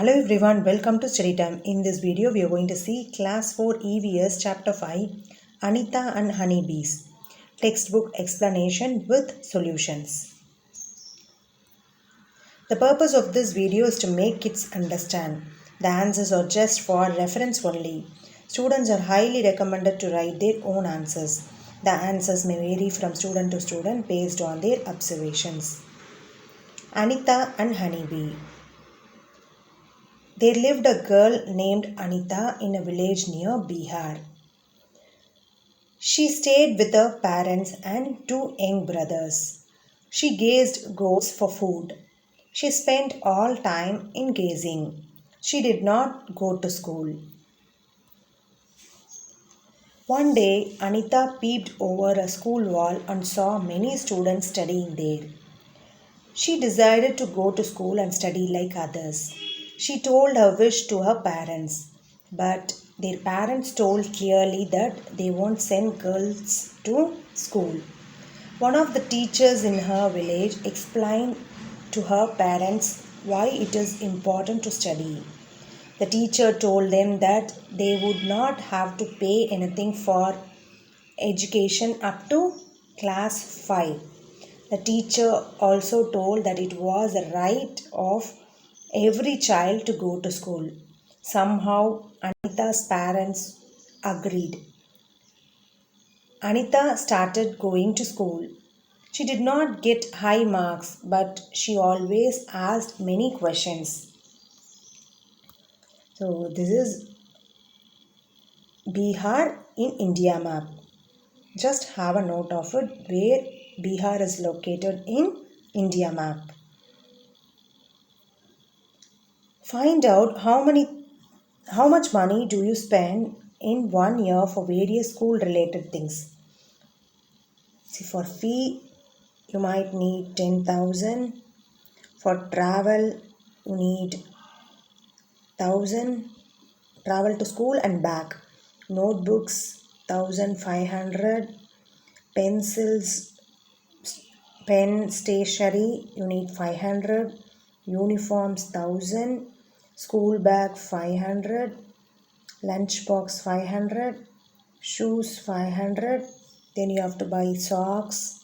Hello everyone, welcome to Study Time. In this video, we are going to see Class 4 EVS Chapter 5 Anita and Honeybees. Textbook explanation with solutions. The purpose of this video is to make kids understand. The answers are just for reference only. Students are highly recommended to write their own answers. The answers may vary from student to student based on their observations. Anita and Honeybee. There lived a girl named Anita in a village near Bihar. She stayed with her parents and two young brothers. She gazed goats for food. She spent all time in gazing. She did not go to school. One day, Anita peeped over a school wall and saw many students studying there. She decided to go to school and study like others. She told her wish to her parents, but their parents told clearly that they won't send girls to school. One of the teachers in her village explained to her parents why it is important to study. The teacher told them that they would not have to pay anything for education up to class 5. The teacher also told that it was a right of every child to go to school. Somehow, Anita's parents agreed. Anita started going to school. She did not get high marks, but she always asked many questions. So, this is Bihar in India map. Just have a note of it where Bihar is located in India map. Find out how much money do you spend in 1 year for various school related things. See, for fee you might need 10,000. For travel you need 1,000. Travel to school and back. Notebooks 1,500. Pencils, pen, stationery you need 500. Uniforms 1,000. School bag 500, lunch box 500, shoes 500, then you have to buy socks,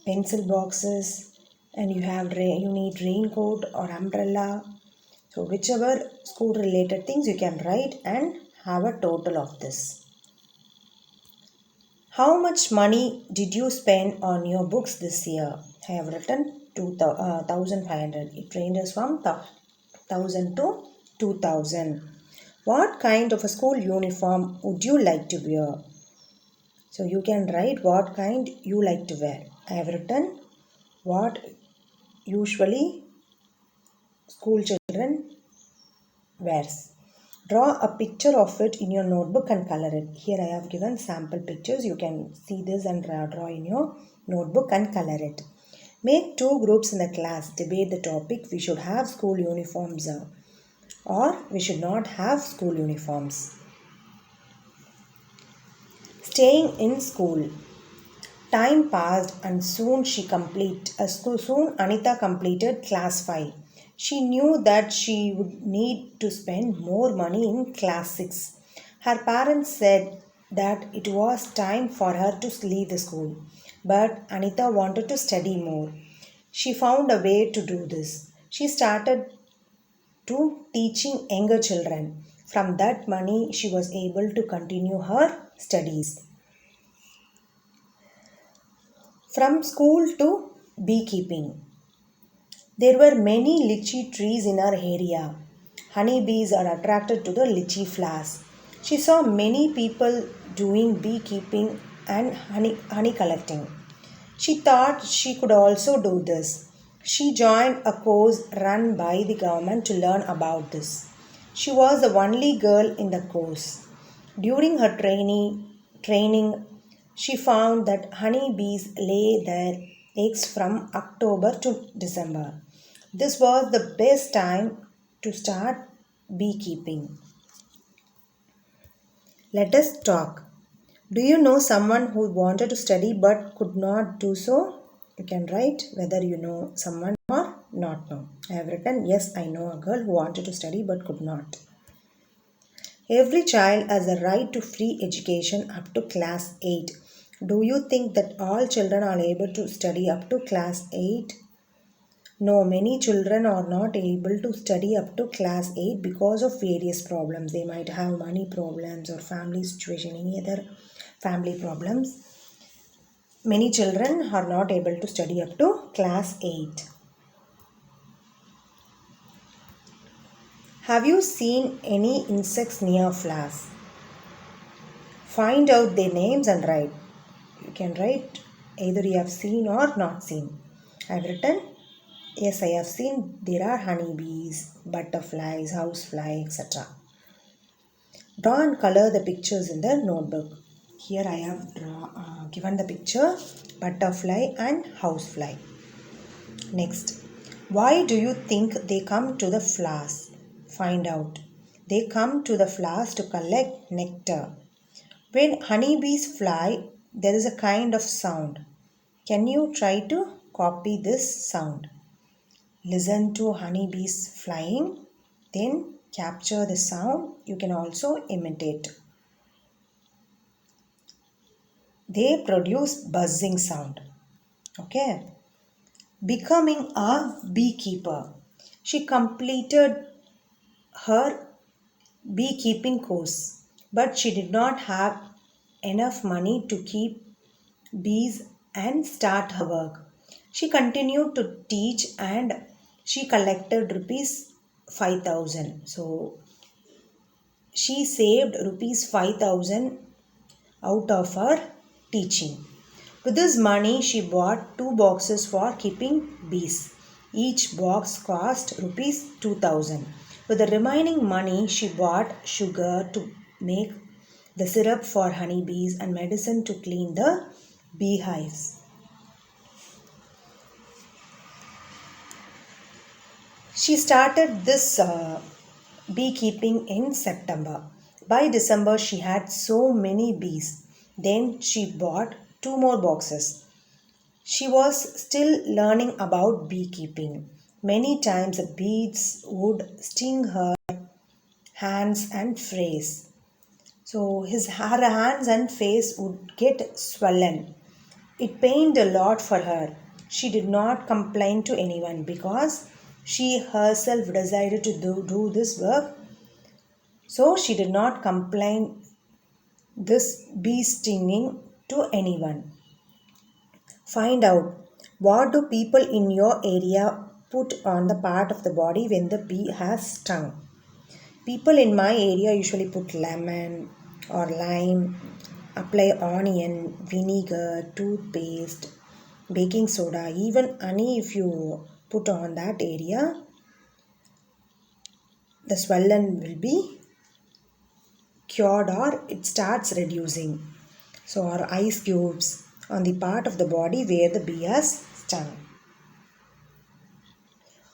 pencil boxes, and you need raincoat or umbrella. So whichever school related things you can write and have a total of this. How much money did you spend on your books this year? I have written 1,500. It ranges from 1,000 to 2,000. What kind of a school uniform would you like to wear? So you can write what kind you like to wear. I have written what usually school children wears. Draw a picture of it in your notebook and color it. Here I have given sample pictures. You can see this and draw in your notebook and color it. Make two groups in the class. Debate the topic. We should have school uniforms or we should not have school uniforms. Staying in school. Time passed and soon Anita completed class 5. She knew that she would need to spend more money in class 6. Her parents said that it was time for her to leave the school, but Anita wanted to study more. She found a way to do this. She started to teaching younger children. From that money, she was able to continue her studies. From school to beekeeping. There were many lychee trees in her area. Honeybees are attracted to the lychee flowers. She saw many people doing beekeeping and honey collecting. She thought she could also do this. She joined a course run by the government to learn about this. She was the only girl in the course. During her training, she found that honeybees lay their eggs from October to December. This was the best time to start beekeeping. Let us talk. Do you know someone who wanted to study but could not do so? You can write whether you know someone or not know. I have written, yes, I know a girl who wanted to study but could not. Every child has a right to free education up to class 8. Do you think that all children are able to study up to class 8? No, many children are not able to study up to class 8 because of various problems. They might have money problems or family situation, any other family problems. Many children are not able to study up to class 8. Have you seen any insects near flowers? Find out their names and write. You can write either you have seen or not seen. I have written, yes, I have seen there are honeybees, butterflies, housefly, etc. Draw and color the pictures in the notebook. Here I have given the picture butterfly and housefly. Next, why do you think they come to the flowers? Find out. They come to the flowers to collect nectar. When honeybees fly, there is a kind of sound. Can you try to copy this sound? Listen to honeybees flying, then capture the sound. You can also imitate. They produce buzzing sound. Okay. Becoming a beekeeper. She completed her beekeeping course, but she did not have enough money to keep bees and start her work. She continued to teach and she collected rupees 5,000. So she saved rupees 5,000 out of her teaching. With this money, she bought two boxes for keeping bees. Each box cost rupees 2,000. With the remaining money, she bought sugar to make the syrup for honeybees and medicine to clean the beehives. She started this beekeeping in September. By December, she had so many bees. Then she bought two more boxes. She was still learning about beekeeping. Many times the bees would sting her hands and face. So her hands and face would get swollen. It pained a lot for her. She did not complain to anyone because she herself decided to do this work. So she did not complain this bee stinging to anyone. Find out, what do people in your area put on the part of the body when the bee has stung? People in my area usually put lemon or lime, apply onion, vinegar, toothpaste, baking soda, even honey. If you put on that area, the swelling will be cured or it starts reducing. So, or ice cubes on the part of the body where the bee has stung.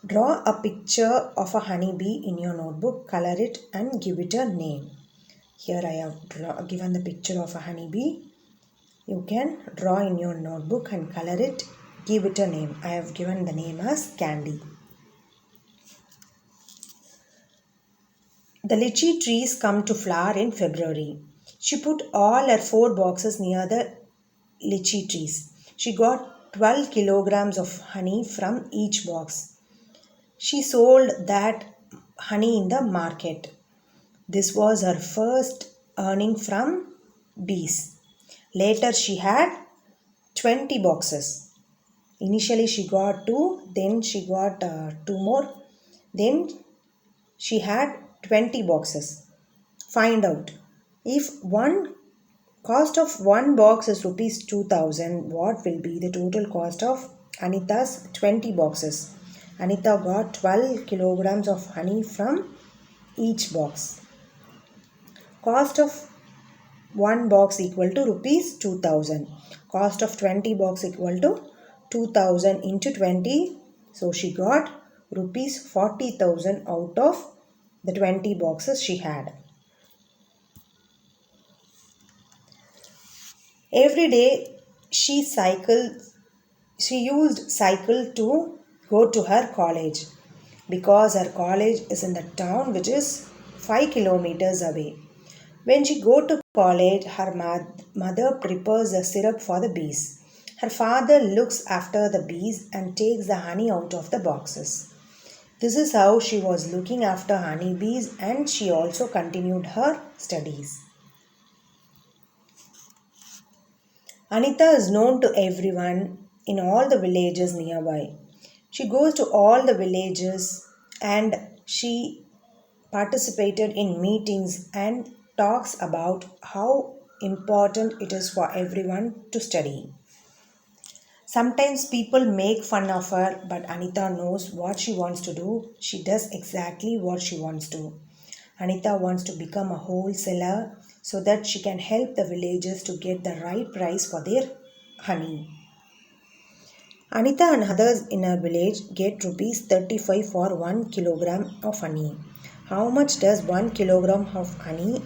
Draw a picture of a honeybee in your notebook, color it and give it a name. Here I have given the picture of a honeybee. You can draw in your notebook and color it, give it a name. I have given the name as Candy. The lychee trees come to flower in February. She put all her 4 boxes near the lychee trees. She got 12 kilograms of honey from each box. She sold that honey in the market. This was her first earning from bees. Later, she had 20 boxes. Initially, she got 2, then she got 2 more, then she had 20 boxes. Find out, if one cost of one box is rupees 2,000, what will be the total cost of Anita's 20 boxes? Anita got 12 kilograms of honey from each box. Cost of one box equal to rupees 2,000. Cost of 20 box equal to 2,000 into 20. So she got rupees 40,000 out of the 20 boxes she had. Every day she used cycle to go to her college because her college is in the town which is 5 kilometers away. When she go to college, her mother prepares the syrup for the bees. Her father looks after the bees and takes the honey out of the boxes. This is how she was looking after honeybees and she also continued her studies. Anita is known to everyone in all the villages nearby. She goes to all the villages and she participated in meetings and talks about how important it is for everyone to study. Sometimes people make fun of her, but Anita knows what she wants to do. She does exactly what she wants to. Anita wants to become a wholesaler so that she can help the villagers to get the right price for their honey. Anita and others in her village get rupees 35 for 1 kilogram of honey. How much does 1 kilogram of honey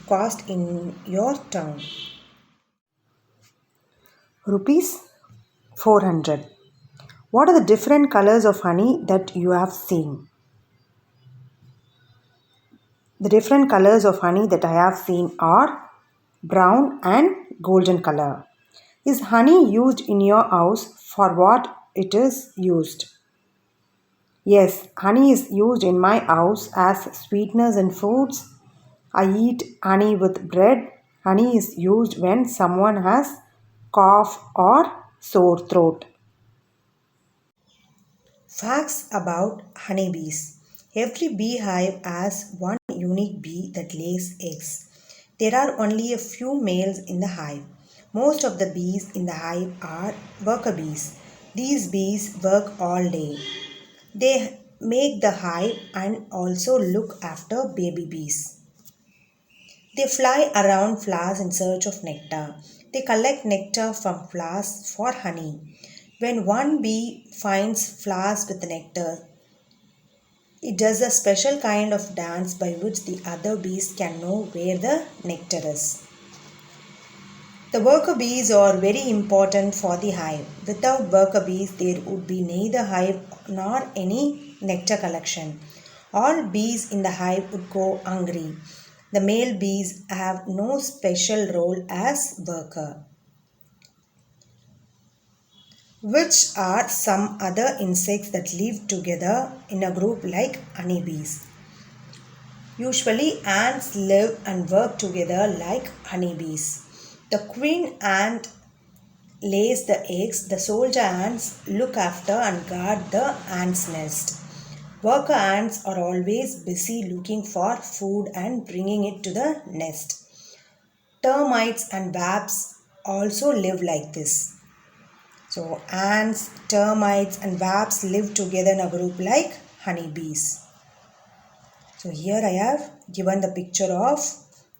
cost in your town? Rupees 400. What are the different colors of honey that you have seen? The different colors of honey that I have seen are brown and golden color. Is honey used in your house? For what it is used? Yes, honey is used in my house as sweeteners in foods. I eat honey with bread. Honey is used when someone has cough or sore throat. Facts about honeybees. Every beehive has one unique bee that lays eggs. There are only a few males in the hive. Most of the bees in the hive are worker bees. These bees work all day. They make the hive and also look after baby bees. They fly around flowers in search of nectar. They collect nectar from flowers for honey. When one bee finds flowers with nectar, it does a special kind of dance by which the other bees can know where the nectar is. The worker bees are very important for the hive. Without worker bees, there would be neither hive nor any nectar collection. All bees in the hive would go hungry. The male bees have no special role as worker. Which are some other insects that live together in a group like honeybees? Usually, ants live and work together like honeybees. The queen ant lays the eggs, the soldier ants look after and guard the ant's nest. Worker ants are always busy looking for food and bringing it to the nest. Termites and wasps also live like this. So, ants, termites, and wasps live together in a group like honeybees. So, here I have given the picture of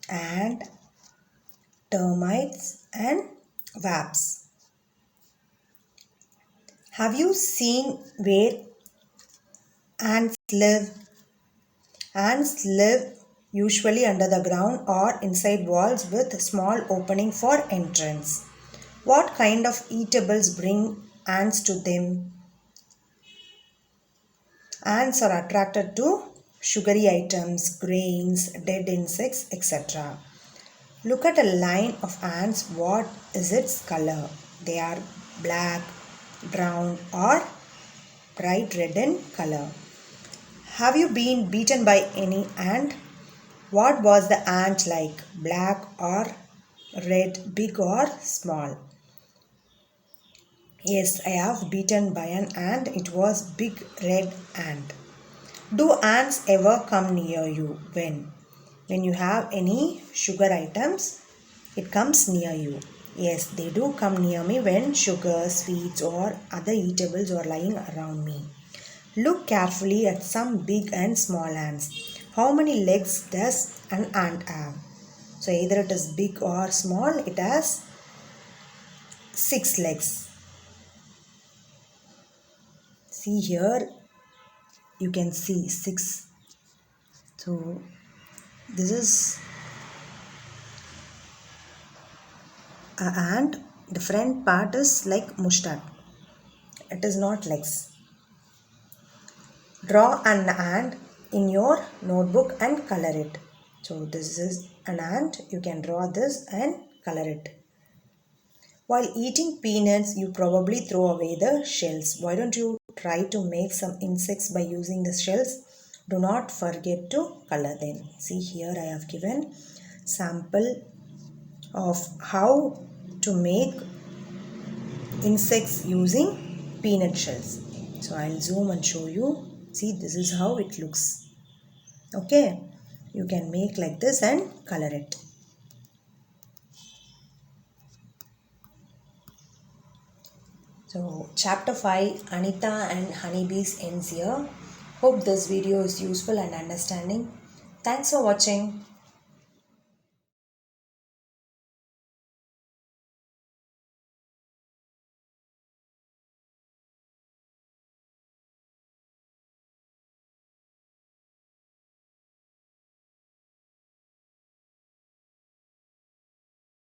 ant, termites, and wasps. Have you seen where ants live? Ants live usually under the ground or inside walls with a small opening for entrance. What kind of eatables bring ants to them? Ants are attracted to sugary items, grains, dead insects, etc. Look at a line of ants. What is its color? They are black, brown, or bright red in color. Have you been beaten by any ant? What was the ant like? Black or red, big or small? Yes, I have beaten by an ant. It was big red ant. Do ants ever come near you? When? When you have any sugar items, it comes near you. Yes, they do come near me when sugar, sweets, or other eatables are lying around me. Look carefully at some big and small ants. How many legs does an ant have? So, either it is big or small, it has 6 legs. See here, you can see 6. So, this is a ant. The front part is like mustache. it is not legs. Draw an ant in your notebook and color it. So this is an ant. You can draw this and color it. While eating peanuts, you probably throw away the shells. Why don't you try to make some insects by using the shells? Do not forget to color them. See here I have given sample of how to make insects using peanut shells. So I'll zoom and show you. See, this is how it looks. Okay, you can make like this and color it. So chapter 5, Anita and honeybees ends here. Hope this video is useful and understanding. Thanks for watching.